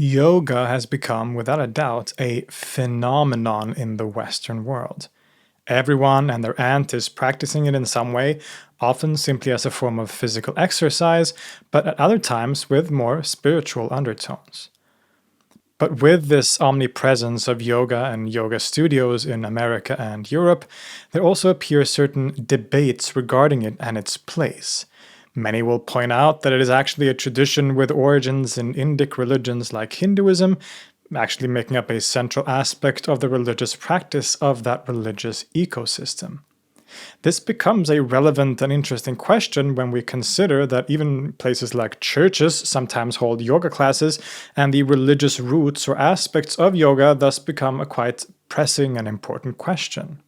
Yoga has become, without a doubt, a phenomenon in the Western world. Everyone and their aunt is practicing it in some way, often simply as a form of physical exercise, but at other times with more spiritual undertones. But with this omnipresence of yoga and yoga studios in America and Europe, there also appear certain debates regarding it and its place. Many will point out that it is actually a tradition with origins in Indic religions like Hinduism, actually making up a central aspect of the religious practice of that religious ecosystem. This becomes a relevant and interesting question when we consider that even places like churches sometimes hold yoga classes, and the religious roots or aspects of yoga thus become a quite pressing and important question.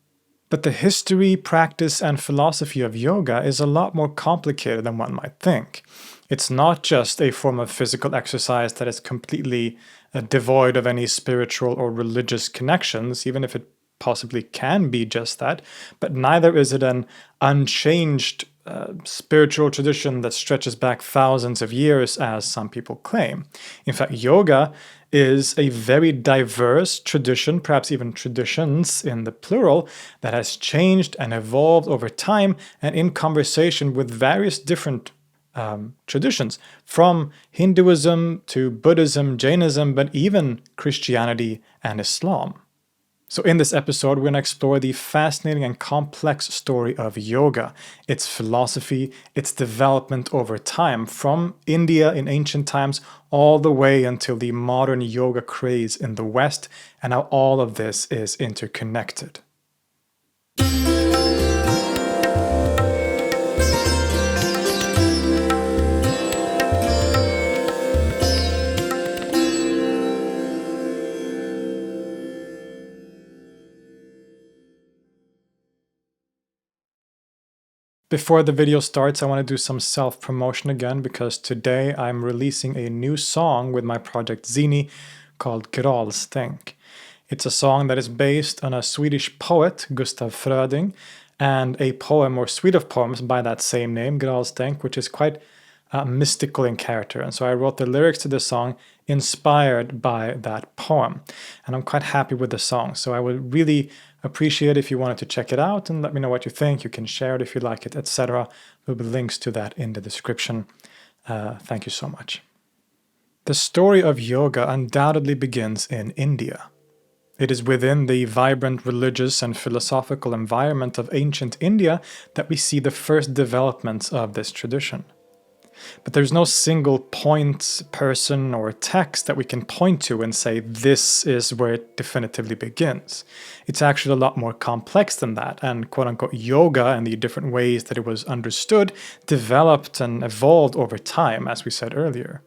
But the history, practice, and philosophy of yoga is a lot more complicated than one might think. It's not just a form of physical exercise that is completely devoid of any spiritual or religious connections, even if it possibly can be just that, but neither is it an unchanged spiritual tradition that stretches back thousands of years, as some people claim. In fact, yoga is a very diverse tradition, perhaps even traditions in the plural, that has changed and evolved over time and in conversation with various different traditions, from Hinduism to Buddhism, Jainism, but even Christianity and Islam. So in this episode, we're going to explore the fascinating and complex story of yoga, its philosophy, its development over time, from India in ancient times all the way until the modern yoga craze in the West, and how all of this is interconnected. Before the video starts, I want to do some self-promotion again, because today I'm releasing a new song with my project Zini called Ernst. It's a song that is based on a Swedish poet, Gustav Fröding, and a poem or suite of poems by that same name, Ernst, which is quite mystical in character. And so I wrote the lyrics to this song inspired by that poem. And I'm quite happy with the song. So I would really appreciate if you wanted to check it out and let me know what you think. You can share it if you like it, etc. There'll be links to that in the description. Thank you so much. The story of yoga undoubtedly begins in India. It is within the vibrant religious and philosophical environment of ancient India that we see the first developments of this tradition. But there's no single point, person, or text that we can point to and say this is where it definitively begins. It's actually a lot more complex than that, and quote-unquote yoga and the different ways that it was understood developed and evolved over time, as we said earlier.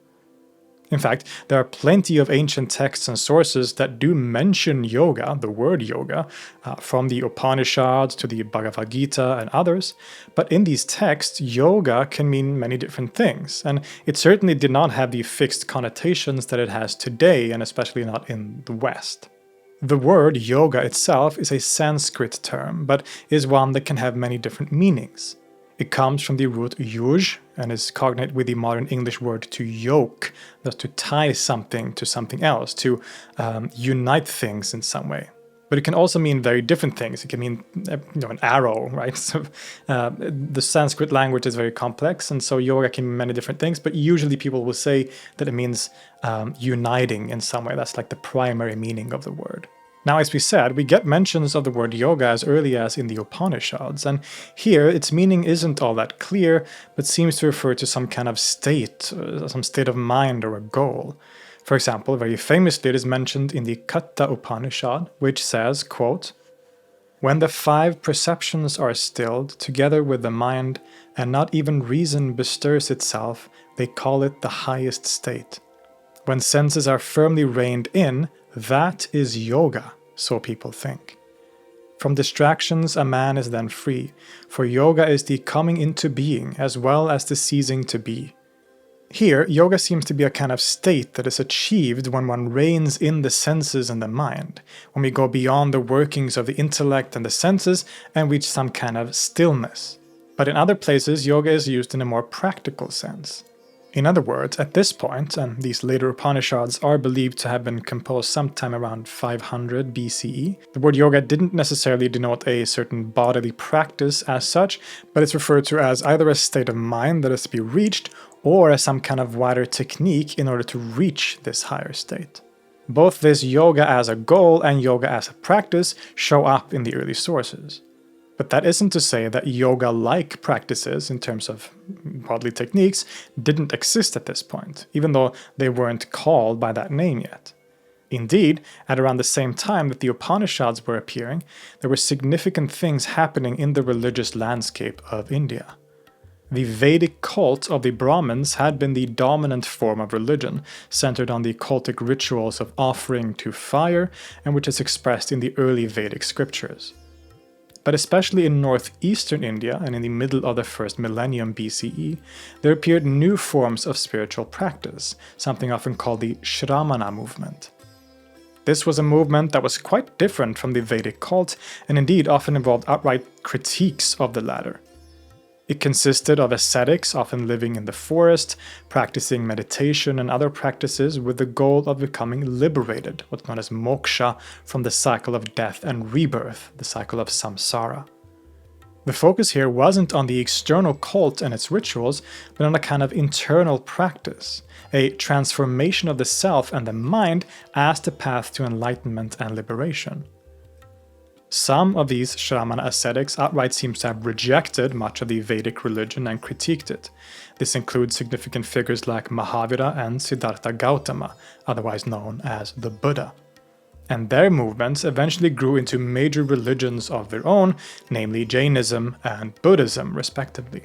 In fact, there are plenty of ancient texts and sources that do mention yoga, the word yoga, from the Upanishads to the Bhagavad Gita and others, but in these texts, yoga can mean many different things, and it certainly did not have the fixed connotations that it has today, and especially not in the West. The word yoga itself is a Sanskrit term, but is one that can have many different meanings. It comes from the root yuj and is cognate with the modern English word to yoke, thus to tie something to something else, to unite things in some way. But it can also mean very different things. It can mean an arrow, right? So the Sanskrit language is very complex, and so yoga can mean many different things, but usually people will say that it means uniting in some way. That's like the primary meaning of the word. Now, as we said, we get mentions of the word yoga as early as in the Upanishads, and here its meaning isn't all that clear, but seems to refer to some kind of state, some state of mind or a goal. For example, very famously it is mentioned in the Katha Upanishad, which says, quote, "When the 5 perceptions are stilled together with the mind, and not even reason bestirs itself, they call it the highest state. When senses are firmly reined in, that is yoga, so people think. From distractions a man is then free, for yoga is the coming into being as well as the ceasing to be. Here, yoga seems to be a kind of state that is achieved when one reins in the senses and the mind, when we go beyond the workings of the intellect and the senses and reach some kind of stillness. But in other places, yoga is used in a more practical sense. In other words, at this point, and these later Upanishads are believed to have been composed sometime around 500 BCE, the word yoga didn't necessarily denote a certain bodily practice as such, but it's referred to as either a state of mind that is to be reached, or as some kind of wider technique in order to reach this higher state. Both this yoga as a goal and yoga as a practice show up in the early sources. But that isn't to say that yoga-like practices, in terms of bodily techniques, didn't exist at this point, even though they weren't called by that name yet. Indeed, at around the same time that the Upanishads were appearing, there were significant things happening in the religious landscape of India. The Vedic cult of the Brahmins had been the dominant form of religion, centered on the cultic rituals of offering to fire, and which is expressed in the early Vedic scriptures. But especially in northeastern India and in the middle of the first millennium BCE, there appeared new forms of spiritual practice, something often called the Shramana movement. This was a movement that was quite different from the Vedic cult, and indeed often involved outright critiques of the latter. It consisted of ascetics, often living in the forest, practicing meditation and other practices with the goal of becoming liberated, what's known as moksha, from the cycle of death and rebirth, the cycle of samsara. The focus here wasn't on the external cult and its rituals, but on a kind of internal practice, a transformation of the self and the mind as the path to enlightenment and liberation. Some of these Shramana ascetics outright seem to have rejected much of the Vedic religion and critiqued it. This includes significant figures like Mahavira and Siddhartha Gautama, otherwise known as the Buddha. And their movements eventually grew into major religions of their own, namely Jainism and Buddhism, respectively.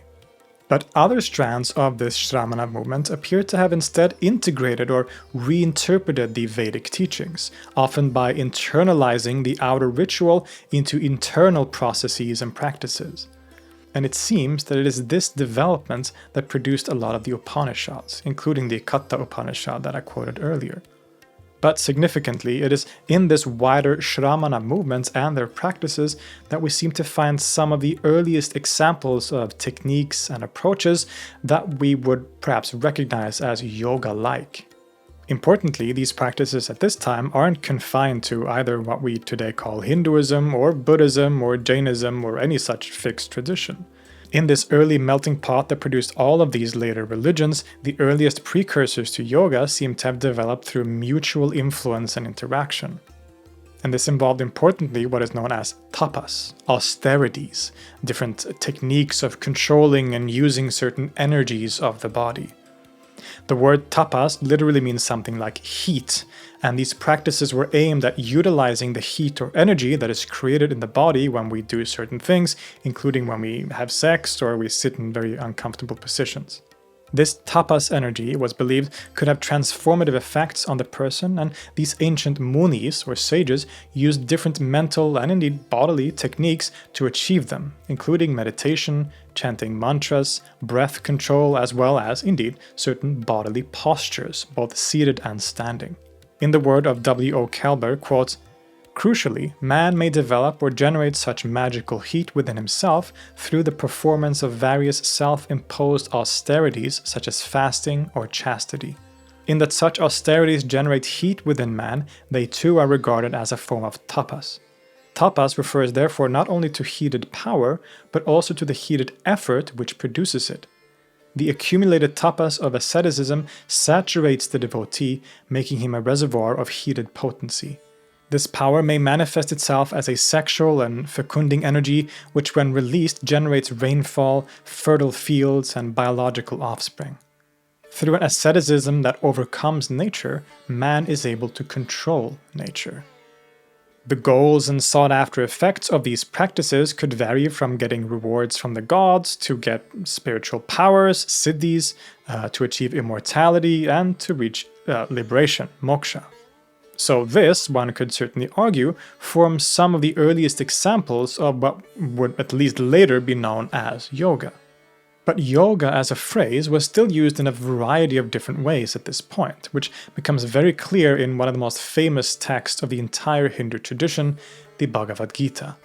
But other strands of this Shramana movement appear to have instead integrated or reinterpreted the Vedic teachings, often by internalizing the outer ritual into internal processes and practices. And it seems that it is this development that produced a lot of the Upanishads, including the Katha Upanishad that I quoted earlier. But significantly, it is in this wider Shramana movements and their practices that we seem to find some of the earliest examples of techniques and approaches that we would perhaps recognize as yoga-like. Importantly, these practices at this time aren't confined to either what we today call Hinduism or Buddhism or Jainism or any such fixed tradition. In this early melting pot that produced all of these later religions, the earliest precursors to yoga seem to have developed through mutual influence and interaction. And this involved importantly what is known as tapas, austerities, different techniques of controlling and using certain energies of the body. The word tapas literally means something like heat, and these practices were aimed at utilizing the heat or energy that is created in the body when we do certain things, including when we have sex or we sit in very uncomfortable positions. This tapas energy was believed could have transformative effects on the person, and these ancient munis or sages used different mental and indeed bodily techniques to achieve them, including meditation, chanting mantras, breath control, as well as, indeed, certain bodily postures, both seated and standing. In the word of W.O. Kelber, quote, "Crucially, man may develop or generate such magical heat within himself through the performance of various self-imposed austerities such as fasting or chastity. In that such austerities generate heat within man, they too are regarded as a form of tapas. Tapas refers therefore not only to heated power, but also to the heated effort which produces it. The accumulated tapas of asceticism saturates the devotee, making him a reservoir of heated potency. This power may manifest itself as a sexual and fecunding energy which when released generates rainfall, fertile fields, and biological offspring. Through an asceticism that overcomes nature, man is able to control nature." The goals and sought-after effects of these practices could vary from getting rewards from the gods, to get spiritual powers, siddhis, to achieve immortality, and to reach liberation, moksha. So this, one could certainly argue, forms some of the earliest examples of what would at least later be known as yoga. But yoga as a phrase was still used in a variety of different ways at this point, which becomes very clear in one of the most famous texts of the entire Hindu tradition, the Bhagavad Gita.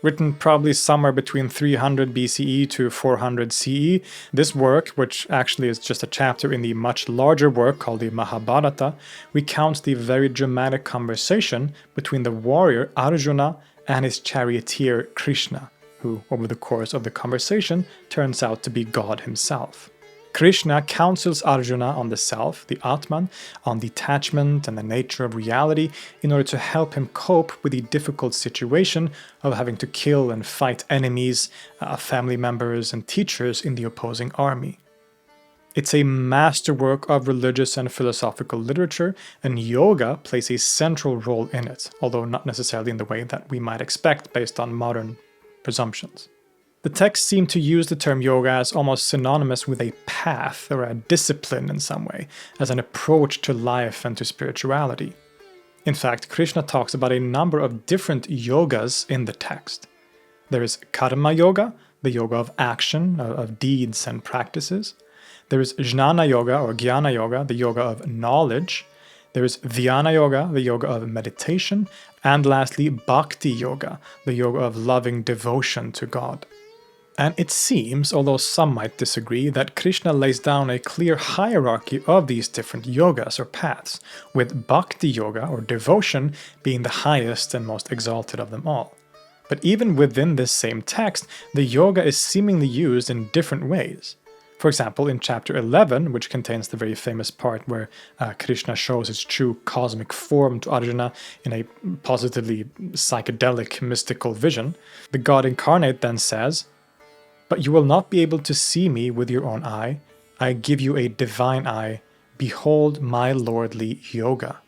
Written probably somewhere between 300 BCE to 400 CE, this work, which actually is just a chapter in the much larger work called the Mahabharata, recounts the very dramatic conversation between the warrior Arjuna and his charioteer Krishna, who, over the course of the conversation, turns out to be God himself. Krishna counsels Arjuna on the self, the Atman, on detachment and the nature of reality in order to help him cope with the difficult situation of having to kill and fight enemies, family members and teachers in the opposing army. It's a masterwork of religious and philosophical literature, and yoga plays a central role in it, although not necessarily in the way that we might expect based on modern presumptions. The texts seem to use the term yoga as almost synonymous with a path or a discipline in some way, as an approach to life and to spirituality. In fact, Krishna talks about a number of different yogas in the text. There is karma yoga, the yoga of action, of deeds and practices. There is jnana yoga or jnana yoga, the yoga of knowledge. There is dhyana yoga, the yoga of meditation. And lastly, bhakti yoga, the yoga of loving devotion to God. And it seems, although some might disagree, that Krishna lays down a clear hierarchy of these different yogas or paths, with bhakti yoga or devotion being the highest and most exalted of them all. But even within this same text, the yoga is seemingly used in different ways. For example, in chapter 11, which contains the very famous part where Krishna shows his true cosmic form to Arjuna in a positively psychedelic mystical vision, the god incarnate then says, "But you will not be able to see me with your own eye. I give you a divine eye. Behold my lordly yoga."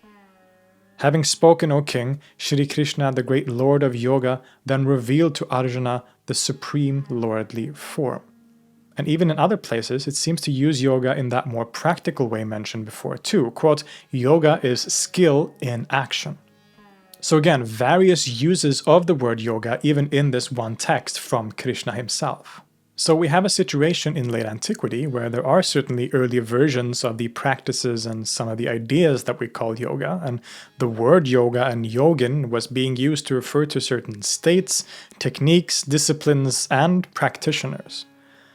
Having spoken, O king, Shri Krishna, the great lord of yoga, then revealed to Arjuna the supreme lordly form. And even in other places, it seems to use yoga in that more practical way mentioned before too. Quote, "Yoga is skill in action." So again, various uses of the word yoga even in this one text from Krishna himself. So we have a situation in late antiquity where there are certainly early versions of the practices and some of the ideas that we call yoga, and the word yoga and yogin was being used to refer to certain states, techniques, disciplines, and practitioners.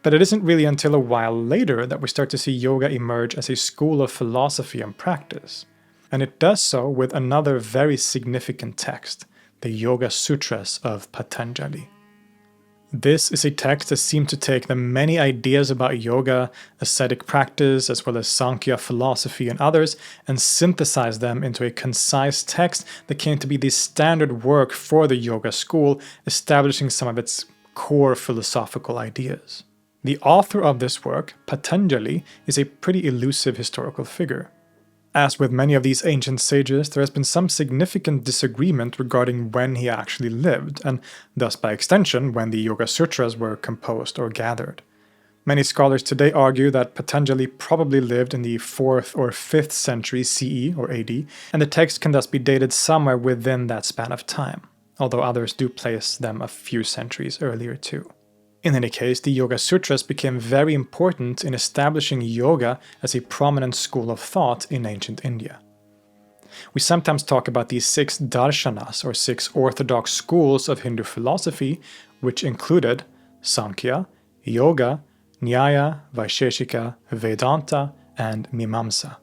But it isn't really until a while later that we start to see yoga emerge as a school of philosophy and practice. And it does so with another very significant text, the Yoga Sutras of Patanjali. This is a text that seemed to take the many ideas about yoga, ascetic practice, as well as Sankhya philosophy and others, and synthesize them into a concise text that came to be the standard work for the yoga school, establishing some of its core philosophical ideas. The author of this work, Patanjali, is a pretty elusive historical figure. As with many of these ancient sages, there has been some significant disagreement regarding when he actually lived, and thus by extension when the Yoga Sutras were composed or gathered. Many scholars today argue that Patanjali probably lived in the 4th or 5th century CE or AD, and the text can thus be dated somewhere within that span of time, although others do place them a few centuries earlier too. In any case, the Yoga Sutras became very important in establishing yoga as a prominent school of thought in ancient India. We sometimes talk about the 6 darshanas, or 6 orthodox schools of Hindu philosophy, which included Sankhya, Yoga, Nyaya, Vaisheshika, Vedanta, and Mimamsa.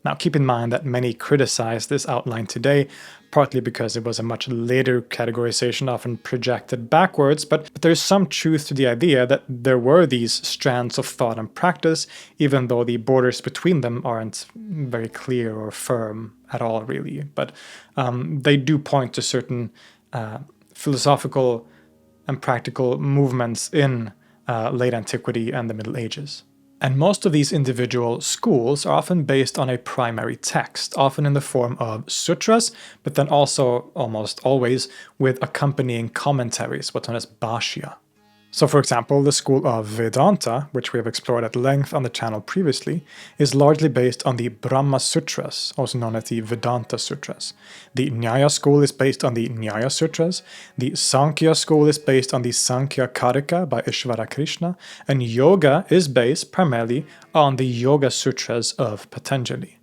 Now keep in mind that many criticize this outline today, partly because it was a much later categorization often projected backwards, but there's some truth to the idea that there were these strands of thought and practice, even though the borders between them aren't very clear or firm at all, really. But they do point to certain philosophical and practical movements in late antiquity and the Middle Ages. And most of these individual schools are often based on a primary text, often in the form of sutras, but then also, almost always, with accompanying commentaries, what's known as bhashya. So for example, the school of Vedanta, which we have explored at length on the channel previously, is largely based on the Brahma Sutras, also known as the Vedanta Sutras. The Nyaya school is based on the Nyaya Sutras, the Sankhya school is based on the Sankhya Karika by Ishvara Krishna, and yoga is based primarily on the Yoga Sutras of Patanjali.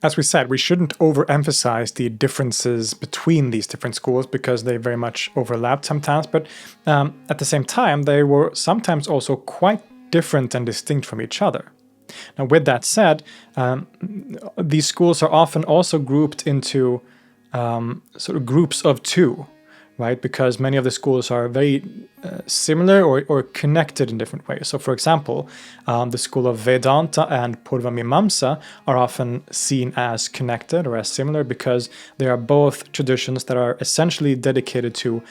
As we said, we shouldn't overemphasize the differences between these different schools because they very much overlapped sometimes, but at the same time, they were sometimes also quite different and distinct from each other. Now, with that said, these schools are often also grouped into sort of groups of two, right? Because many of the schools are very similar or connected in different ways. So, for example, the school of Vedanta and Purvamimamsa are often seen as connected or as similar because they are both traditions that are essentially dedicated to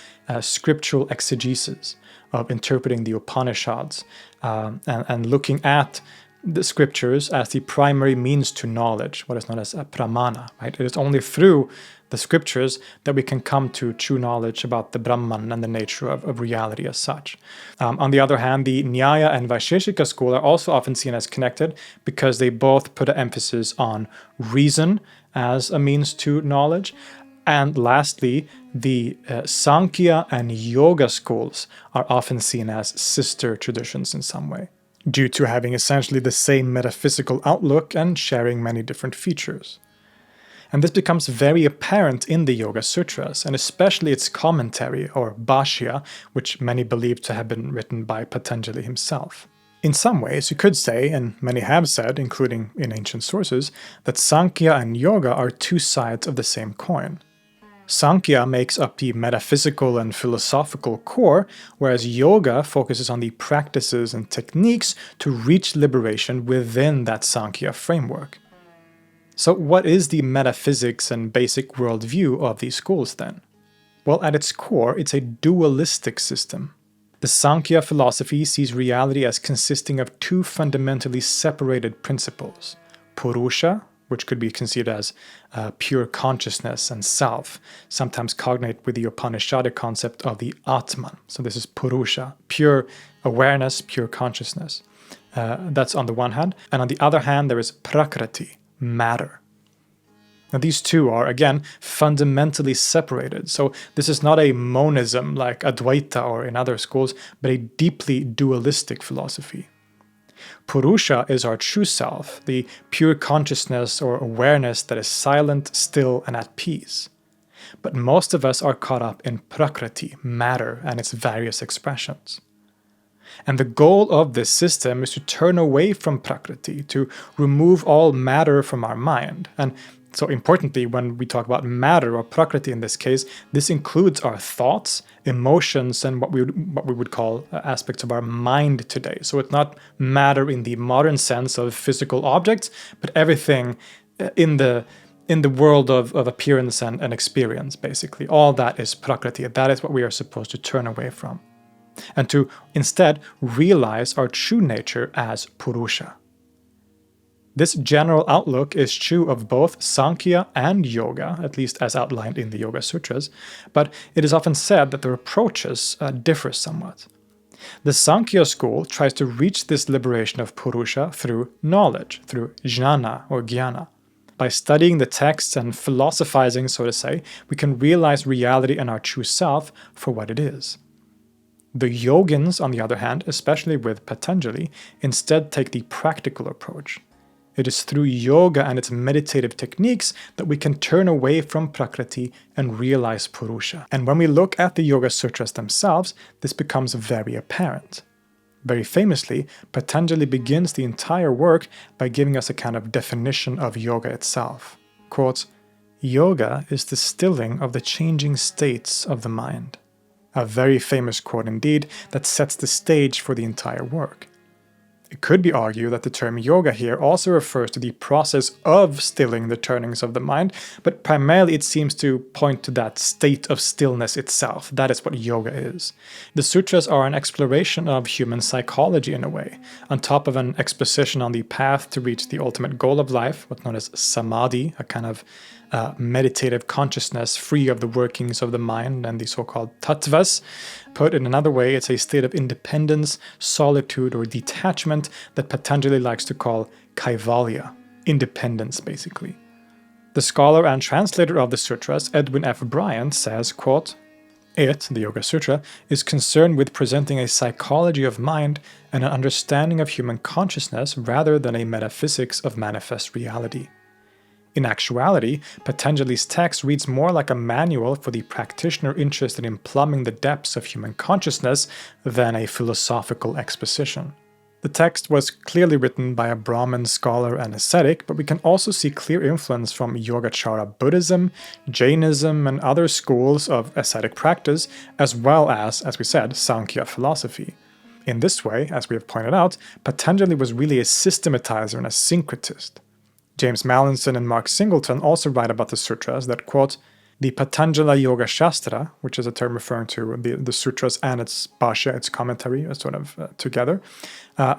scriptural exegesis, of interpreting the Upanishads and looking at the scriptures as the primary means to knowledge, what is known as a pramana, right? It is only through the scriptures that we can come to true knowledge about the Brahman and the nature of reality as such. On the other hand, the Nyaya and Vaisheshika school are also often seen as connected because they both put an emphasis on reason as a means to knowledge. And lastly, the Sankhya and Yoga schools are often seen as sister traditions in some way, due to having essentially the same metaphysical outlook and sharing many different features. And this becomes very apparent in the Yoga Sutras, and especially its commentary, or Bhashya, which many believe to have been written by Patanjali himself. In some ways, you could say, and many have said, including in ancient sources, that Sankhya and Yoga are two sides of the same coin. Sankhya makes up the metaphysical and philosophical core, whereas Yoga focuses on the practices and techniques to reach liberation within that Sankhya framework. So what is the metaphysics and basic worldview of these schools then? Well, at its core, it's a dualistic system. The Sankhya philosophy sees reality as consisting of two fundamentally separated principles: Purusha, which could be considered as pure consciousness and self, sometimes cognate with the Upanishadic concept of the Atman. So this is Purusha, pure awareness, pure consciousness. That's on the one hand. And on the other hand, there is Prakriti, matter. Now these two are, again, fundamentally separated. So this is not a monism like Advaita or in other schools, but a deeply dualistic philosophy. Purusha is our true self, the pure consciousness or awareness that is silent, still, and at peace. But most of us are caught up in Prakriti, matter, and its various expressions. And the goal of this system is to turn away from Prakriti, to remove all matter from our mind. And so importantly, when we talk about matter or Prakriti in this case, this includes our thoughts, emotions, and what we would call aspects of our mind today. So it's not matter in the modern sense of physical objects, but everything in the world of appearance and experience, basically. All that is Prakriti. That is what we are supposed to turn away from, and to instead realize our true nature as Purusha. This general outlook is true of both Sankhya and Yoga, at least as outlined in the Yoga Sutras, but it is often said that their approaches differ somewhat. The Sankhya school tries to reach this liberation of Purusha through knowledge, through jnana or jnana. By studying the texts and philosophizing, so to say, we can realize reality and our true self for what it is. The yogins, on the other hand, especially with Patanjali, instead take the practical approach. It is through yoga and its meditative techniques that we can turn away from Prakriti and realize Purusha. And when we look at the Yoga Sutras themselves, this becomes very apparent. Very famously, Patanjali begins the entire work by giving us a kind of definition of yoga itself. Quote, "Yoga is the stilling of the changing states of the mind." A very famous quote indeed that sets the stage for the entire work. It could be argued that the term yoga here also refers to the process of stilling the turnings of the mind, but primarily it seems to point to that state of stillness itself. That is what yoga is. The sutras are an exploration of human psychology in a way, on top of an exposition on the path to reach the ultimate goal of life, what's known as samadhi, a kind of meditative consciousness free of the workings of the mind and the so-called tattvas. Put in another way, it's a state of independence, solitude, or detachment that Patanjali likes to call kaivalya, independence basically. The scholar and translator of the sutras, Edwin F. Bryant, says, quote, "It, the Yoga Sutra, is concerned with presenting a psychology of mind and an understanding of human consciousness rather than a metaphysics of manifest reality. In actuality, Patanjali's text reads more like a manual for the practitioner interested in plumbing the depths of human consciousness than a philosophical exposition. The text was clearly written by a Brahmin scholar and ascetic, but we can also see clear influence from Yogacara Buddhism, Jainism, and other schools of ascetic practice, as well as we said, Sankhya philosophy. In this way, as we have pointed out, Patanjali was really a systematizer and a syncretist. James Mallinson and Mark Singleton also write about the sutras that, quote, the Patanjala Yoga Shastra, which is a term referring to the sutras and its bhashya, its commentary, sort of together,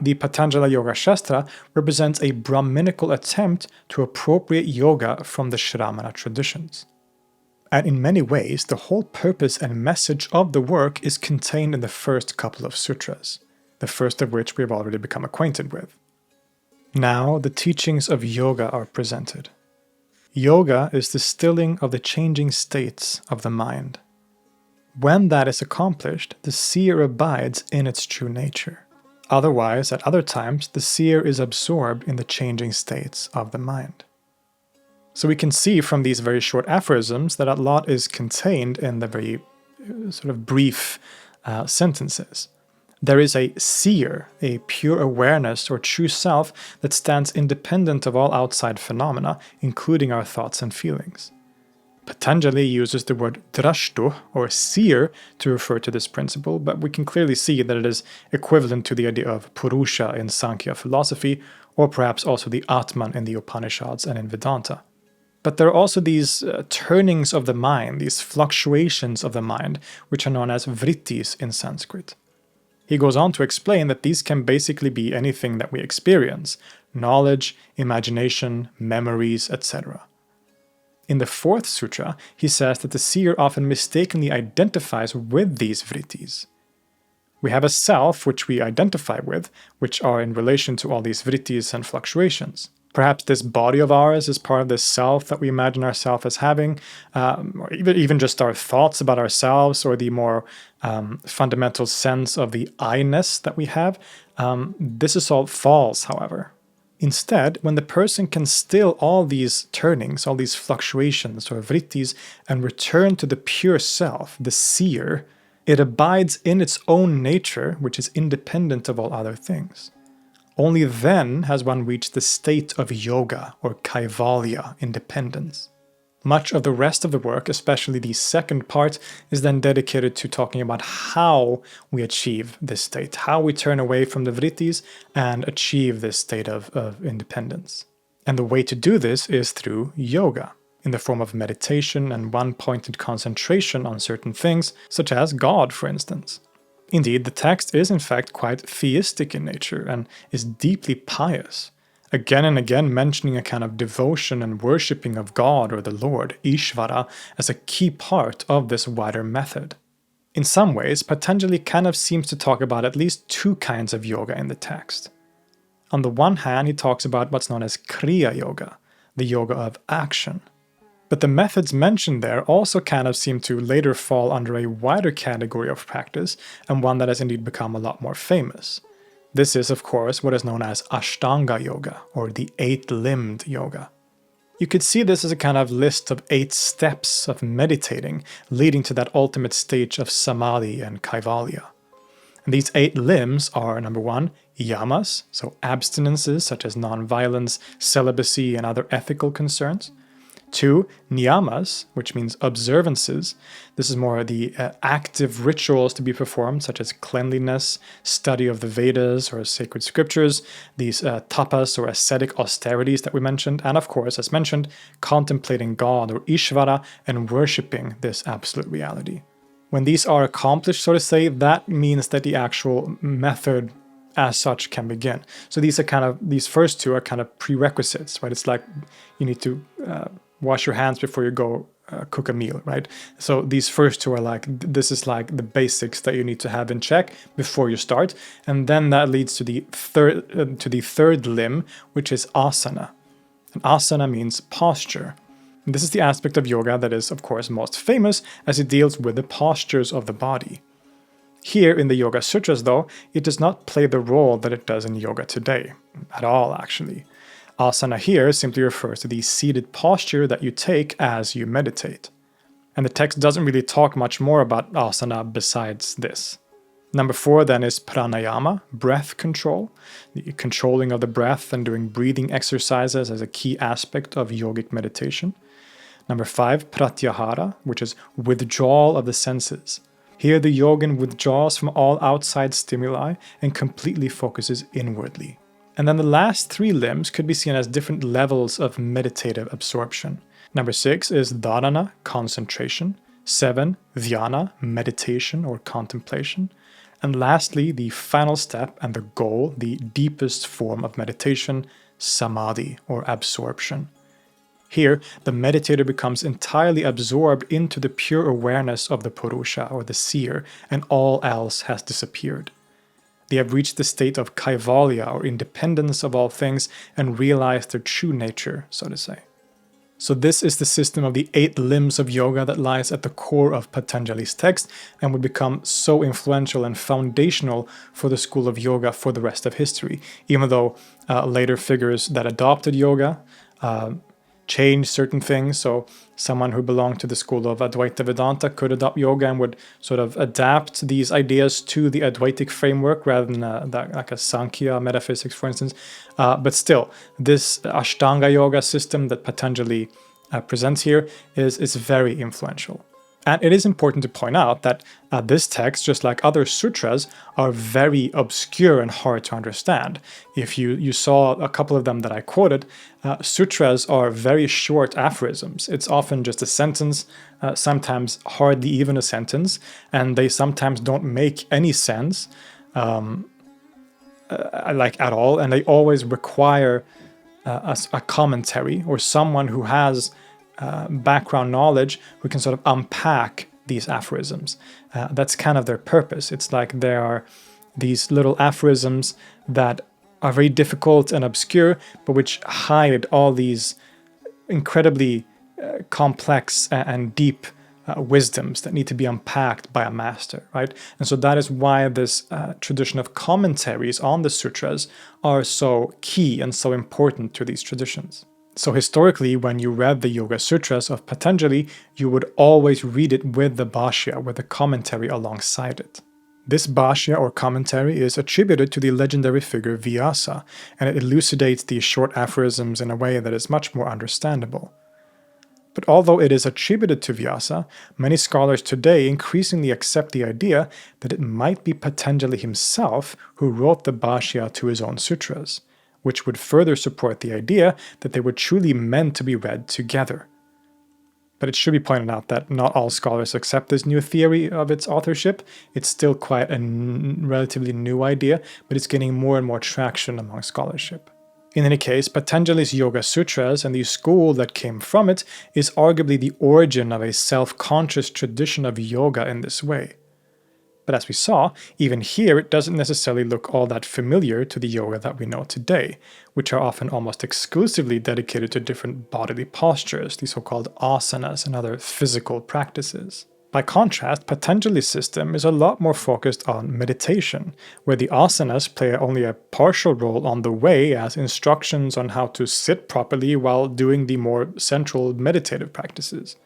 the Patanjala Yoga Shastra represents a Brahminical attempt to appropriate yoga from the Shramana traditions. And in many ways, the whole purpose and message of the work is contained in the first couple of sutras, the first of which we have already become acquainted with. Now, the teachings of yoga are presented. Yoga is the stilling of the changing states of the mind. When that is accomplished, the seer abides in its true nature. Otherwise, at other times, the seer is absorbed in the changing states of the mind. So we can see from these very short aphorisms that a lot is contained in the very sort of brief sentences. There is a seer, a pure awareness or true self that stands independent of all outside phenomena, including our thoughts and feelings. Patanjali uses the word drashtu, or seer, to refer to this principle, but we can clearly see that it is equivalent to the idea of purusha in Sankhya philosophy, or perhaps also the Atman in the Upanishads and in Vedanta. But there are also these turnings of the mind, these fluctuations of the mind, which are known as vrittis in Sanskrit. He goes on to explain that these can basically be anything that we experience: knowledge, imagination, memories, etc. In the fourth sutra, he says that the seer often mistakenly identifies with these vrittis. We have a self which we identify with, which are in relation to all these vrittis and fluctuations. Perhaps this body of ours is part of this self that we imagine ourselves as having, or even just our thoughts about ourselves, or the more fundamental sense of the I-ness that we have. This is all false, however. Instead, when the person can still all these turnings, all these fluctuations or vrittis, and return to the pure self, the seer, it abides in its own nature, which is independent of all other things. Only then has one reached the state of yoga or kaivalya, independence. Much of the rest of the work, especially the second part, is then dedicated to talking about how we achieve this state, how we turn away from the vrittis and achieve this state of independence. And the way to do this is through yoga, in the form of meditation and one-pointed concentration on certain things, such as God, for instance. Indeed, the text is in fact quite theistic in nature and is deeply pious, again and again mentioning a kind of devotion and worshipping of God or the Lord, Ishvara, as a key part of this wider method. In some ways, Patanjali kind of seems to talk about at least two kinds of yoga in the text. On the one hand, he talks about what's known as Kriya Yoga, the yoga of action. But the methods mentioned there also kind of seem to later fall under a wider category of practice, and one that has indeed become a lot more famous. This is, of course, what is known as Ashtanga Yoga, or the eight-limbed yoga. You could see this as a kind of list of 8 steps of meditating, leading to that ultimate stage of samadhi and kaivalya. And these 8 limbs are, number 1, yamas, so abstinences such as non-violence, celibacy, and other ethical concerns. 2, niyamas, which means observances. This is more the active rituals to be performed, such as cleanliness, study of the Vedas or sacred scriptures, these tapas or ascetic austerities that we mentioned, and of course, as mentioned, contemplating God or Ishvara and worshipping this absolute reality. When these are accomplished, so to say, that means that the actual method as such can begin. So these first 2 are kind of prerequisites, right? It's like you need to wash your hands before you go cook a meal, right? So these first 2 are like, this is like the basics that you need to have in check before you start. And then that leads to the third limb, which is asana. And asana means posture. And this is the aspect of yoga that is, of course, most famous, as it deals with the postures of the body. Here in the Yoga Sutras, though, it does not play the role that it does in yoga today. At all, actually. Asana here simply refers to the seated posture that you take as you meditate. And the text doesn't really talk much more about asana besides this. Number 4 then is pranayama, breath control, the controlling of the breath and doing breathing exercises as a key aspect of yogic meditation. Number 5, pratyahara, which is withdrawal of the senses. Here the yogin withdraws from all outside stimuli and completely focuses inwardly. And then the last 3 limbs could be seen as different levels of meditative absorption. Number 6 is dharana, concentration. 7, dhyana, meditation or contemplation. And lastly, the final step and the goal, the deepest form of meditation, samadhi or absorption. Here, the meditator becomes entirely absorbed into the pure awareness of the Purusha or the seer, and all else has disappeared. They have reached the state of kaivalya or independence of all things and realized their true nature, so to say. So this is the system of the 8 limbs of yoga that lies at the core of Patanjali's text and would become so influential and foundational for the school of yoga for the rest of history, even though later figures that adopted yoga changed certain things. So someone who belonged to the school of Advaita Vedanta could adopt yoga and would sort of adapt these ideas to the Advaitic framework rather than like a Sankhya metaphysics, for instance. But still, this Ashtanga yoga system that Patanjali presents here is very influential. And it is important to point out that this text, just like other sutras, are very obscure and hard to understand. If you saw a couple of them that I quoted, sutras are very short aphorisms. It's often just a sentence, sometimes hardly even a sentence, and they sometimes don't make any sense, like at all, and they always require a commentary or someone who has background knowledge who can sort of unpack these aphorisms. That's kind of their purpose. It's like there are these little aphorisms that are very difficult and obscure, but which hide all these incredibly complex and deep wisdoms that need to be unpacked by a master, right? And so that is why this tradition of commentaries on the sutras are so key and so important to these traditions. So historically, when you read the Yoga Sutras of Patanjali, you would always read it with the Bhashya, with the commentary alongside it. This Bhashya or commentary is attributed to the legendary figure Vyasa, and it elucidates these short aphorisms in a way that is much more understandable. But although it is attributed to Vyasa, many scholars today increasingly accept the idea that it might be Patanjali himself who wrote the Bhashya to his own sutras, which would further support the idea that they were truly meant to be read together. But it should be pointed out that not all scholars accept this new theory of its authorship. It's still quite a relatively new idea, but it's gaining more and more traction among scholarship. In any case, Patanjali's Yoga Sutras and the school that came from it is arguably the origin of a self-conscious tradition of yoga in this way. But as we saw, even here it doesn't necessarily look all that familiar to the yoga that we know today, which are often almost exclusively dedicated to different bodily postures, the so-called asanas and other physical practices. By contrast, Patanjali's system is a lot more focused on meditation, where the asanas play only a partial role on the way as instructions on how to sit properly while doing the more central meditative practices.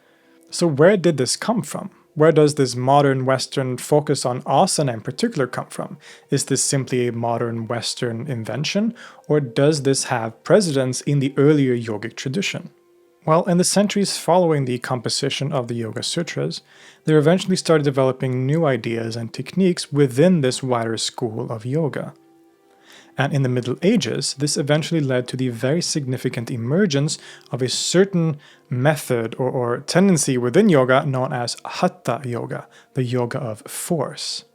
So where did this come from? Where does this modern Western focus on asana in particular come from? Is this simply a modern Western invention, or does this have precedence in the earlier yogic tradition? Well, in the centuries following the composition of the Yoga Sutras, there eventually started developing new ideas and techniques within this wider school of yoga. And in the Middle Ages, this eventually led to the very significant emergence of a certain method or tendency within yoga known as Hatha yoga, the yoga of force.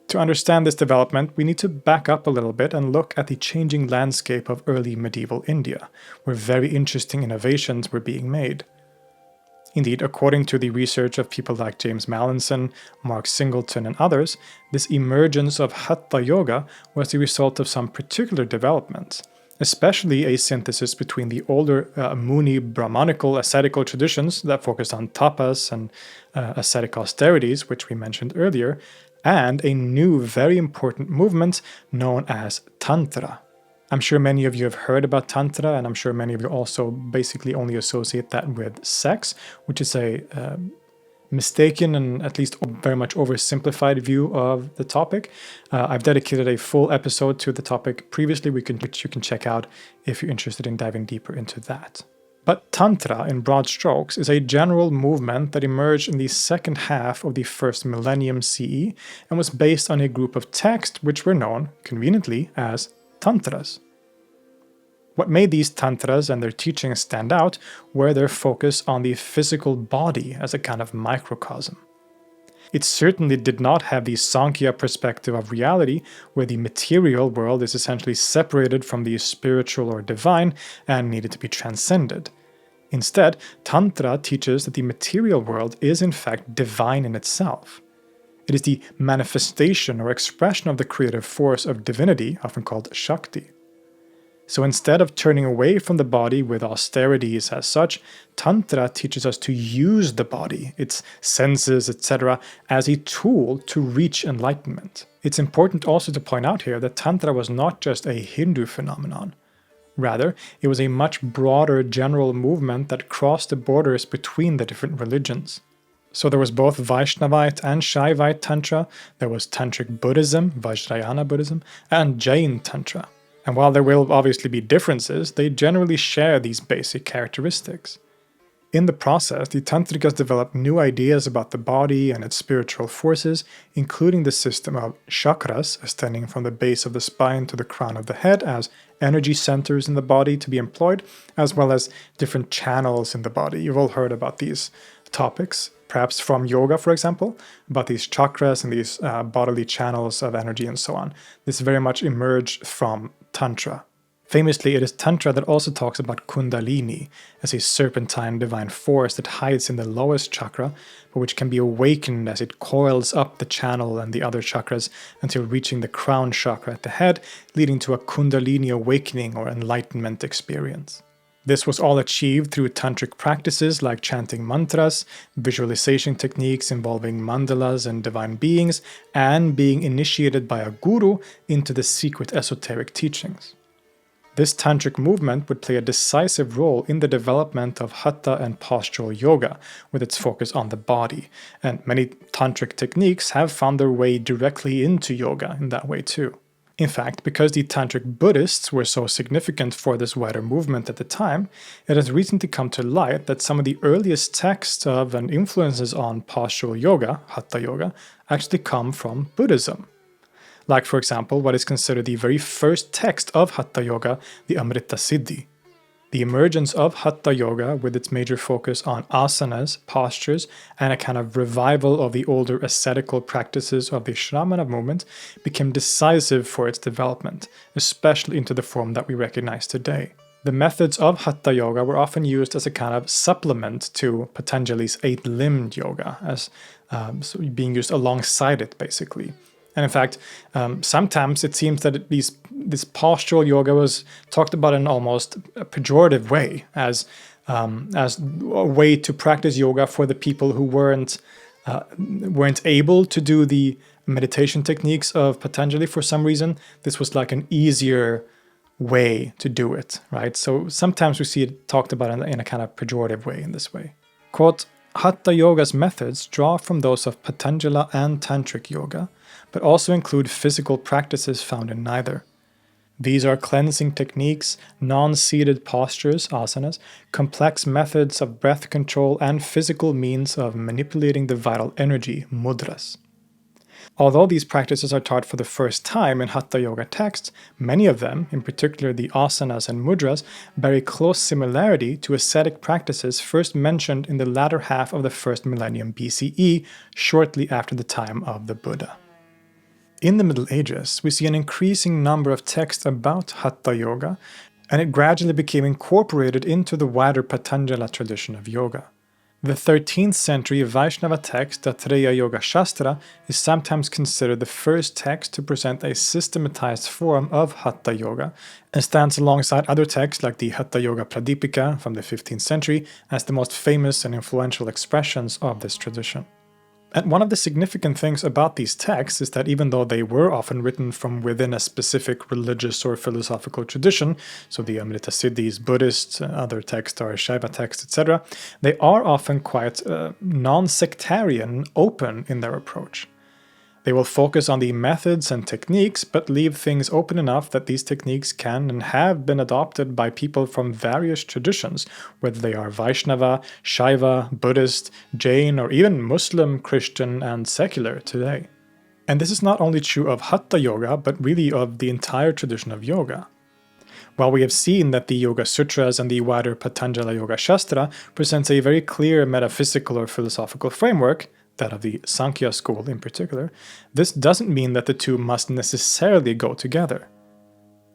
To understand this development, we need to back up a little bit and look at the changing landscape of early medieval India, where very interesting innovations were being made. Indeed, according to the research of people like James Mallinson, Mark Singleton, and others, this emergence of Hatha Yoga was the result of some particular developments, especially a synthesis between the older Muni Brahmanical ascetical traditions that focused on tapas and ascetic austerities, which we mentioned earlier, and a new very important movement known as Tantra. I'm sure many of you have heard about Tantra, and I'm sure many of you also basically only associate that with sex, which is a mistaken and at least very much oversimplified view of the topic. I've dedicated a full episode to the topic previously, which you can check out if you're interested in diving deeper into that. But Tantra, in broad strokes, is a general movement that emerged in the second half of the first millennium CE and was based on a group of texts which were known, conveniently, as Tantras. What made these Tantras and their teachings stand out were their focus on the physical body as a kind of microcosm. It certainly did not have the Sankhya perspective of reality, where the material world is essentially separated from the spiritual or divine and needed to be transcended. Instead, Tantra teaches that the material world is in fact divine in itself. It is the manifestation or expression of the creative force of divinity, often called Shakti. So instead of turning away from the body with austerities as such, Tantra teaches us to use the body, its senses, etc., as a tool to reach enlightenment. It's important also to point out here that Tantra was not just a Hindu phenomenon. Rather, it was a much broader general movement that crossed the borders between the different religions. So there was both Vaishnavite and Shaivite Tantra, there was Tantric Buddhism, Vajrayana Buddhism, and Jain Tantra. And while there will obviously be differences, they generally share these basic characteristics. In the process, the Tantrikas developed new ideas about the body and its spiritual forces, including the system of chakras, extending from the base of the spine to the crown of the head as energy centers in the body to be employed, as well as different channels in the body. You've all heard about these topics, perhaps from yoga, for example, about these chakras and these bodily channels of energy and so on. This very much emerged from Tantra. Famously, it is Tantra that also talks about Kundalini as a serpentine divine force that hides in the lowest chakra, but which can be awakened as it coils up the channel and the other chakras until reaching the crown chakra at the head, leading to a Kundalini awakening or enlightenment experience. This was all achieved through tantric practices like chanting mantras, visualization techniques involving mandalas and divine beings, and being initiated by a guru into the secret esoteric teachings. This tantric movement would play a decisive role in the development of Hatha and Postural yoga, with its focus on the body, and many tantric techniques have found their way directly into yoga in that way too. In fact, because the Tantric Buddhists were so significant for this wider movement at the time, it has recently come to light that some of the earliest texts of and influences on postural yoga, Hatha yoga, actually come from Buddhism. Like, for example, what is considered the very first text of Hatha yoga, the Amrita Siddhi. The emergence of Hatha yoga, with its major focus on asanas, postures, and a kind of revival of the older ascetical practices of the Shramana movement, became decisive for its development, especially into the form that we recognize today. The methods of Hatha yoga were often used as a kind of supplement to Patanjali's eight-limbed yoga, as being used alongside it, basically. And in fact, sometimes it seems that this postural yoga was talked about in almost a pejorative way, as a way to practice yoga for the people who weren't able to do the meditation techniques of Patanjali for some reason. This was like an easier way to do it, right? So sometimes we see it talked about in a kind of pejorative way in this way. Quote, Hatha yoga's methods draw from those of Patanjala and Tantric yoga, but also include physical practices found in neither. These are cleansing techniques, non-seated postures, asanas, complex methods of breath control, and physical means of manipulating the vital energy, mudras. Although these practices are taught for the first time in Hatha yoga texts, many of them, in particular the asanas and mudras, bear a close similarity to ascetic practices first mentioned in the latter half of the first millennium BCE, shortly after the time of the Buddha. In the Middle Ages, we see an increasing number of texts about Hatha yoga, and it gradually became incorporated into the wider Patanjala tradition of yoga. The 13th century Vaishnava text, the Treya Yoga Shastra, is sometimes considered the first text to present a systematized form of Hatha yoga, and stands alongside other texts like the Hatha Yoga Pradipika from the 15th century as the most famous and influential expressions of this tradition. And one of the significant things about these texts is that even though they were often written from within a specific religious or philosophical tradition, so the Amrita Siddhis, Buddhist, other texts are Shaiva texts, etc., they are often quite non-sectarian, open in their approach. They will focus on the methods and techniques, but leave things open enough that these techniques can and have been adopted by people from various traditions, whether they are Vaishnava, Shaiva, Buddhist, Jain, or even Muslim, Christian, and secular today. And this is not only true of Hatha Yoga, but really of the entire tradition of yoga. While we have seen that the Yoga Sutras and the wider Patanjali Yoga Shastra presents a very clear metaphysical or philosophical framework, that of the Sankhya school in particular, this doesn't mean that the two must necessarily go together.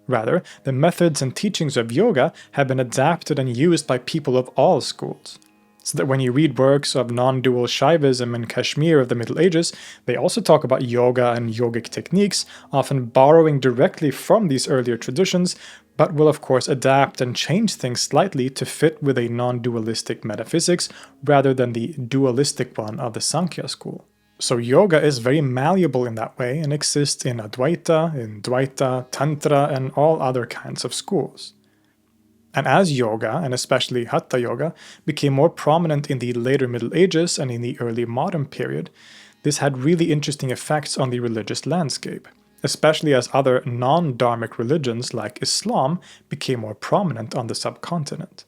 Rather, the methods and teachings of yoga have been adapted and used by people of all schools. So that when you read works of non-dual Shaivism in Kashmir of the Middle Ages, they also talk about yoga and yogic techniques, often borrowing directly from these earlier traditions, but will of course adapt and change things slightly to fit with a non-dualistic metaphysics rather than the dualistic one of the Sankhya school. So yoga is very malleable in that way and exists in Advaita, in Dvaita, Tantra, and all other kinds of schools. And as yoga, and especially Hatha Yoga, became more prominent in the later Middle Ages and in the early modern period, this had really interesting effects on the religious landscape, especially as other non-dharmic religions like Islam became more prominent on the subcontinent.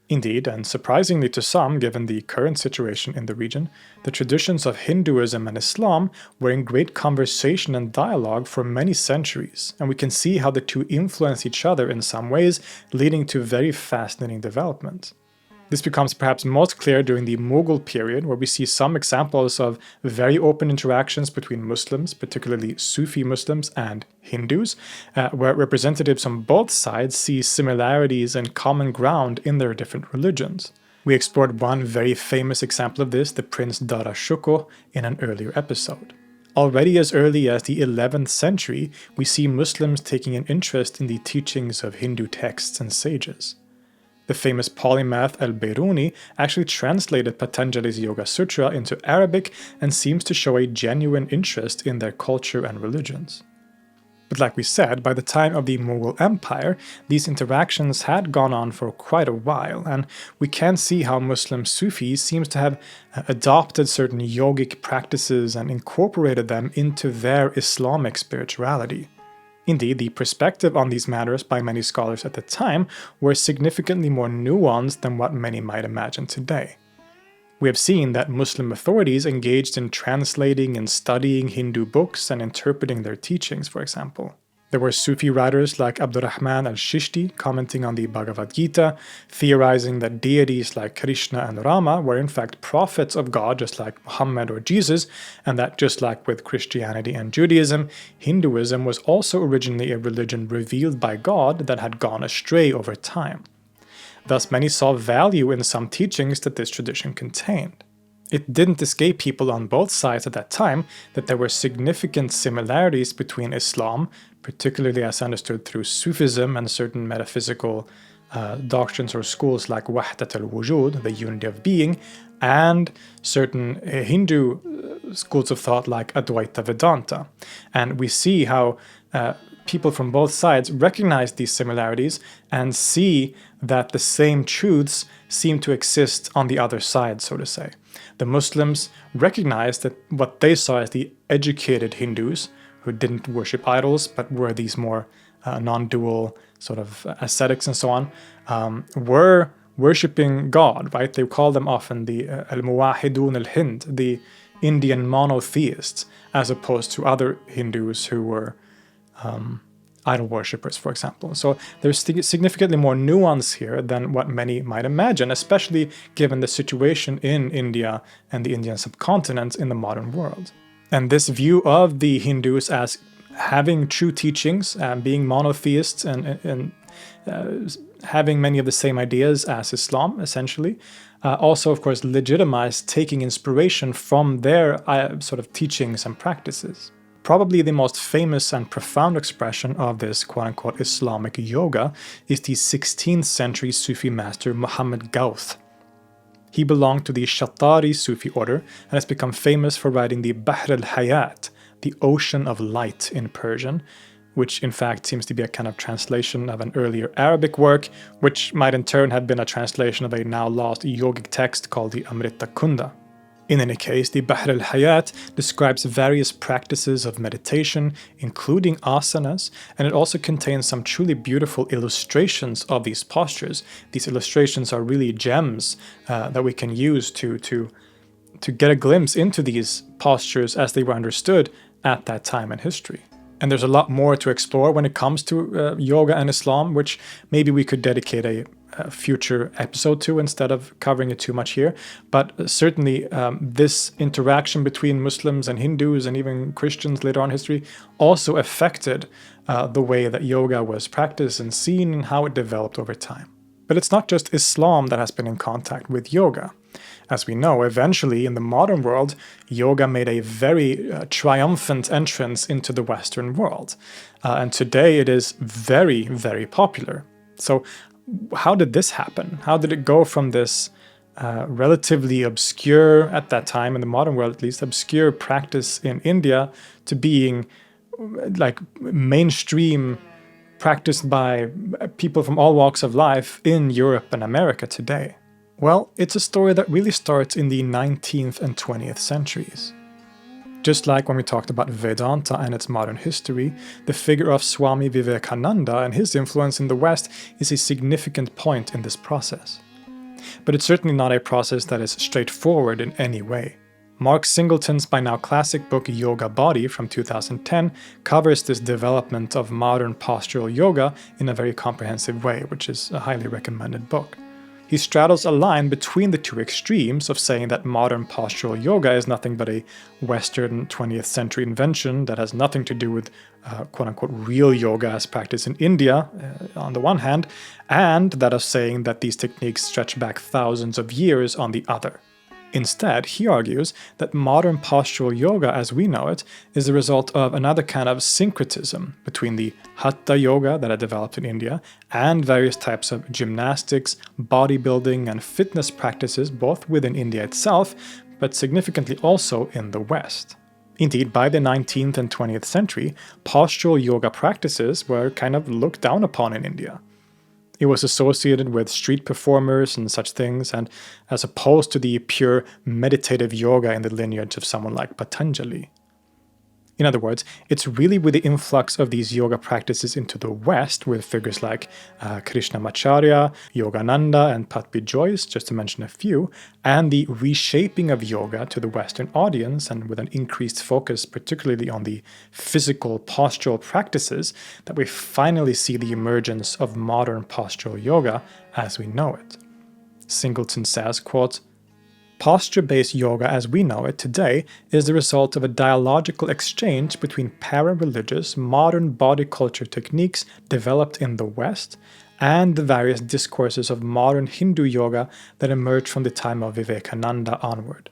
Indeed, and surprisingly to some, given the current situation in the region, the traditions of Hinduism and Islam were in great conversation and dialogue for many centuries, and we can see how the two influence each other in some ways, leading to very fascinating development. This becomes perhaps most clear during the Mughal period, where we see some examples of very open interactions between Muslims, particularly Sufi Muslims, and Hindus, where representatives on both sides see similarities and common ground in their different religions. We explored one very famous example of this, the Prince Dara Shukko, in an earlier episode. Already as early as the 11th century, we see Muslims taking an interest in the teachings of Hindu texts and sages. The famous polymath al-Biruni actually translated Patanjali's Yoga Sutra into Arabic and seems to show a genuine interest in their culture and religions. But like we said, by the time of the Mughal Empire, these interactions had gone on for quite a while, and we can see how Muslim Sufis seems to have adopted certain yogic practices and incorporated them into their Islamic spirituality. Indeed, the perspective on these matters by many scholars at the time were significantly more nuanced than what many might imagine today. We have seen that Muslim authorities engaged in translating and studying Hindu books and interpreting their teachings, for example. There were Sufi writers like Abdurrahman al-Shishti commenting on the Bhagavad Gita, theorizing that deities like Krishna and Rama were in fact prophets of God just like Muhammad or Jesus, and that just like with Christianity and Judaism, Hinduism was also originally a religion revealed by God that had gone astray over time. Thus, many saw value in some teachings that this tradition contained. It didn't escape people on both sides at that time that there were significant similarities between Islam, particularly as understood through Sufism and certain metaphysical doctrines or schools like Wahdat al-Wujud, the unity of being, and certain Hindu schools of thought like Advaita Vedanta. And we see how people from both sides recognize these similarities and see that the same truths seem to exist on the other side, so to say. The Muslims recognized that what they saw as the educated Hindus, who didn't worship idols but were these more non-dual sort of ascetics and so on, were worshipping God, right? They call them often the al-Muwahidun al-Hind, the Indian monotheists, as opposed to other Hindus who were idol worshippers, for example. So there's significantly more nuance here than what many might imagine, especially given the situation in India and the Indian subcontinent in the modern world. And this view of the Hindus as having true teachings, being monotheists, and having many of the same ideas as Islam, essentially, also, of course, legitimized taking inspiration from their sort of teachings and practices. Probably the most famous and profound expression of this quote-unquote Islamic yoga is the 16th century Sufi master Muhammad Ghawth. He belonged to the Shatari Sufi order and has become famous for writing the Bahr al-Hayat, the Ocean of Light in Persian, which in fact seems to be a kind of translation of an earlier Arabic work, which might in turn have been a translation of a now lost yogic text called the Amrita Kunda. In any case, the Bahr al-Hayat describes various practices of meditation, including asanas, and it also contains some truly beautiful illustrations of these postures. These illustrations are really gems that we can use to get a glimpse into these postures as they were understood at that time in history. And there's a lot more to explore when it comes to yoga and Islam, which maybe we could dedicate a future episode to instead of covering it too much here. But certainly this interaction between Muslims and Hindus and even Christians later on in history also affected the way that yoga was practiced and seen and how it developed over time. But it's not just Islam that has been in contact with yoga. As we know, eventually in the modern world, yoga made a very triumphant entrance into the Western world. And today it is very, very popular. So how did this happen? How did it go from this relatively obscure, at that time, in the modern world at least, obscure practice in India to being like mainstream practiced by people from all walks of life in Europe and America today? Well, it's a story that really starts in the 19th and 20th centuries. Just like when we talked about Vedanta and its modern history, the figure of Swami Vivekananda and his influence in the West is a significant point in this process. But it's certainly not a process that is straightforward in any way. Mark Singleton's by now classic book Yoga Body from 2010 covers this development of modern postural yoga in a very comprehensive way, which is a highly recommended book. He straddles a line between the two extremes of saying that modern postural yoga is nothing but a Western 20th century invention that has nothing to do with quote-unquote real yoga as practiced in India, on the one hand, and that of saying that these techniques stretch back thousands of years on the other. Instead, he argues that modern postural yoga as we know it is the result of another kind of syncretism between the Hatha yoga that had developed in India and various types of gymnastics, bodybuilding, and fitness practices both within India itself, but significantly also in the West. Indeed, by the 19th and 20th century, postural yoga practices were kind of looked down upon in India. It was associated with street performers and such things, and as opposed to the pure meditative yoga in the lineage of someone like Patanjali. In other words, it's really with the influx of these yoga practices into the West, with figures like Krishnamacharya, Yogananda, and Patpi Jois, just to mention a few, and the reshaping of yoga to the Western audience, and with an increased focus particularly on the physical postural practices, that we finally see the emergence of modern postural yoga as we know it. Singleton says, quote, "Posture-based yoga as we know it today is the result of a dialogical exchange between para-religious modern body culture techniques developed in the West and the various discourses of modern Hindu yoga that emerged from the time of Vivekananda onward.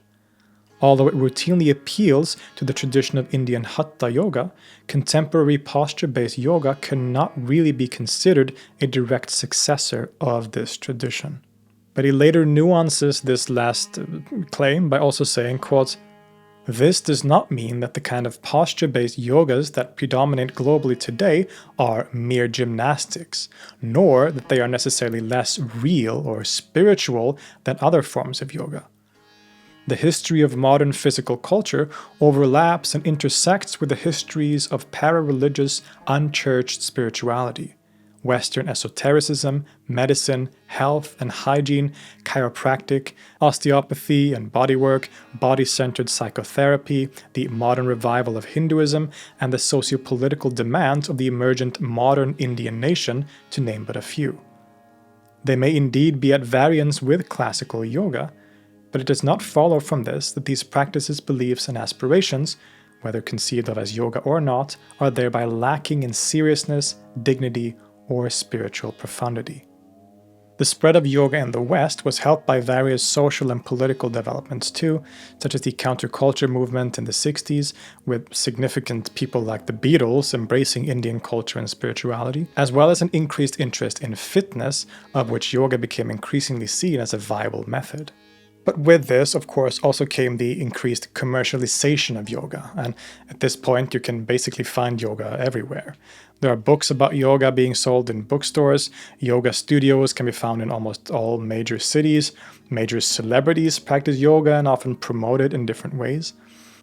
Although it routinely appeals to the tradition of Indian Hatha yoga, contemporary posture-based yoga cannot really be considered a direct successor of this tradition." But he later nuances this last claim by also saying, quote, "This does not mean that the kind of posture-based yogas that predominate globally today are mere gymnastics, nor that they are necessarily less real or spiritual than other forms of yoga. The history of modern physical culture overlaps and intersects with the histories of para-religious, unchurched spirituality. Western esotericism, medicine, health and hygiene, chiropractic, osteopathy and bodywork, body-centered psychotherapy, the modern revival of Hinduism, and the socio-political demands of the emergent modern Indian nation, to name but a few. They may indeed be at variance with classical yoga, but it does not follow from this that these practices, beliefs, and aspirations, whether conceived of as yoga or not, are thereby lacking in seriousness, dignity, or spiritual profundity. The spread of yoga in the West was helped by various social and political developments too, such as the counterculture movement in the 60s, with significant people like the Beatles embracing Indian culture and spirituality, as well as an increased interest in fitness, of which yoga became increasingly seen as a viable method. But with this, of course, also came the increased commercialization of yoga, and at this point you can basically find yoga everywhere. There are books about yoga being sold in bookstores, yoga studios can be found in almost all major cities, major celebrities practice yoga and often promote it in different ways.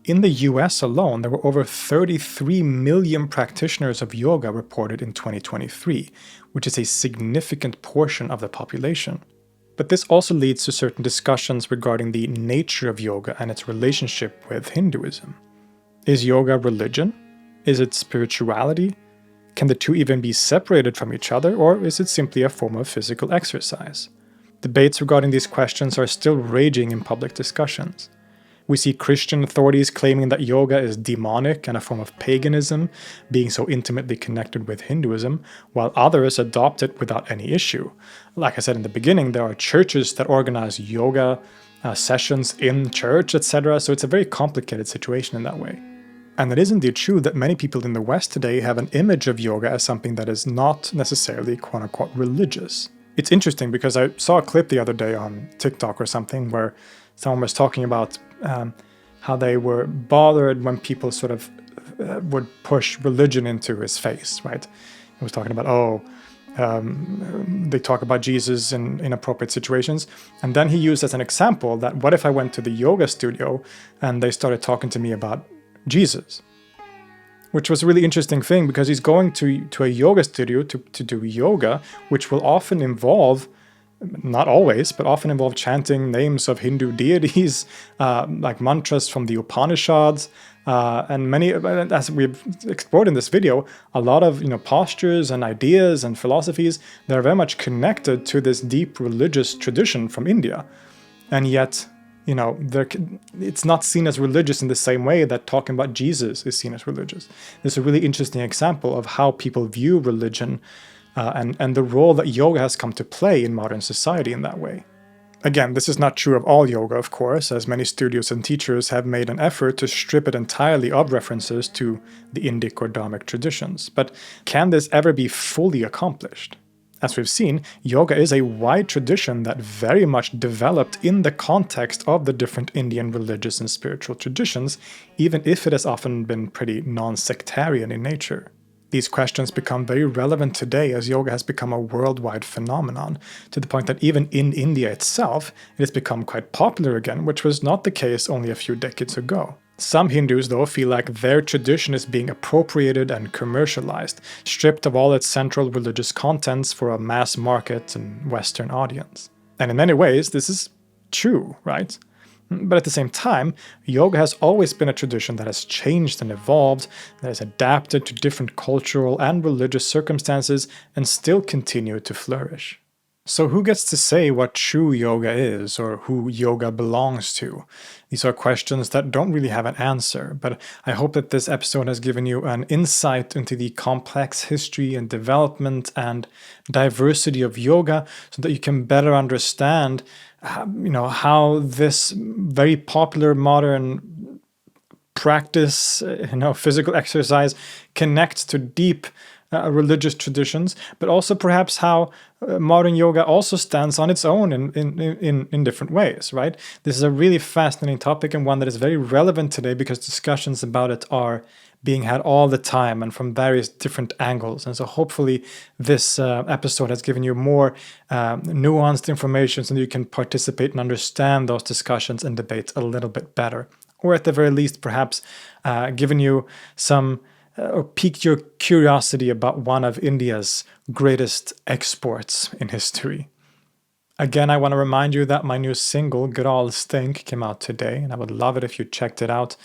In the US alone, there were over 33 million practitioners of yoga reported in 2023, which is a significant portion of the population. But this also leads to certain discussions regarding the nature of yoga and its relationship with Hinduism. Is yoga religion? Is it spirituality? Can the two even be separated from each other, or is it simply a form of physical exercise? Debates regarding these questions are still raging in public discussions. We see Christian authorities claiming that yoga is demonic and a form of paganism, being so intimately connected with Hinduism, while others adopt it without any issue. Like I said in the beginning, there are churches that organize yoga sessions in church, etc., so it's a very complicated situation in that way. And it is indeed true that many people in the West today have an image of yoga as something that is not necessarily quote-unquote religious. It's interesting because I saw a clip the other day on TikTok or something where someone was talking about how they were bothered when people sort of would push religion into his face, right? He was talking about, they talk about Jesus in inappropriate situations. And then he used as an example that what if I went to the yoga studio and they started talking to me about Jesus? Which was a really interesting thing because he's going to a yoga studio to do yoga, which will often involve, not always, but often involve chanting names of Hindu deities, like mantras from the Upanishads, and many, as we've explored in this video, a lot of postures and ideas and philosophies that are very much connected to this deep religious tradition from India, and yet it's not seen as religious in the same way that talking about Jesus is seen as religious. This is a really interesting example of how people view religion. And the role that yoga has come to play in modern society in that way. Again, this is not true of all yoga, of course, as many studios and teachers have made an effort to strip it entirely of references to the Indic or Dharmic traditions. But can this ever be fully accomplished? As we've seen, yoga is a wide tradition that very much developed in the context of the different Indian religious and spiritual traditions, even if it has often been pretty non-sectarian in nature. These questions become very relevant today as yoga has become a worldwide phenomenon, to the point that even in India itself, it has become quite popular again, which was not the case only a few decades ago. Some Hindus, though, feel like their tradition is being appropriated and commercialized, stripped of all its central religious contents for a mass market and Western audience. And in many ways, this is true, right? But at the same time, yoga has always been a tradition that has changed and evolved, that has adapted to different cultural and religious circumstances, and still continue to flourish. So who gets to say what true yoga is, or who yoga belongs to? These are questions that don't really have an answer, but I hope that this episode has given you an insight into the complex history and development and diversity of yoga, so that you can better understand how this very popular modern practice, physical exercise connects to deep religious traditions, but also perhaps how modern yoga also stands on its own in different ways, right? This is a really fascinating topic and one that is very relevant today because discussions about it are being had all the time and from various different angles. And so hopefully this episode has given you more nuanced information so that you can participate and understand those discussions and debates a little bit better. Or at the very least, perhaps given you some or piqued your curiosity about one of India's greatest exports in history. Again, I want to remind you that my new single, Girls Think, came out today, and I would love it if you checked it out.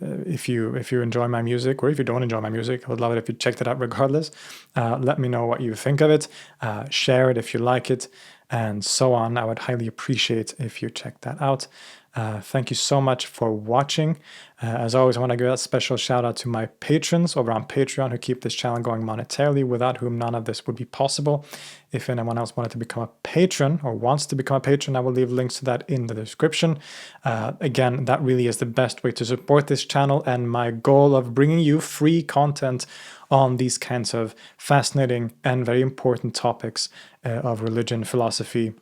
If you enjoy my music, or if you don't enjoy my music, I would love it if you checked it out regardless. Let me know what you think of it. Share it if you like it, and so on. I would highly appreciate if you check that out. Thank you so much for watching. As always, I want to give a special shout out to my patrons over on Patreon who keep this channel going monetarily, without whom none of this would be possible. If anyone else wanted to become a patron or wants to become a patron, I will leave links to that in the description. Again, that really is the best way to support this channel and my goal of bringing you free content on these kinds of fascinating and very important topics of religion, philosophy,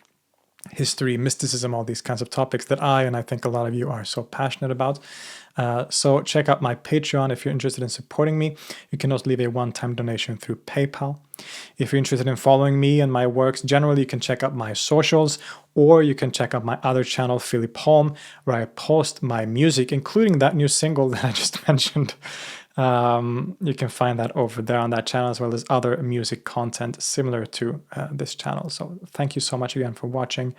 history, mysticism, all these kinds of topics that and I think a lot of you are so passionate about. So check out my Patreon if you're interested in supporting me. You can also leave a one-time donation through PayPal. If you're interested in following me and my works generally, you can check out my socials, or you can check out my other channel, Filip Holm, where I post my music, including that new single that I just mentioned. You can find that over there on that channel, as well as other music content similar to this channel. So thank you so much again for watching.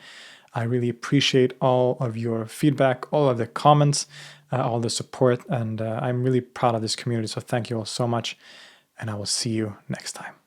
I really appreciate all of your feedback, all of the comments, all the support, and I'm really proud of this community. So thank you all so much, and I will see you next time.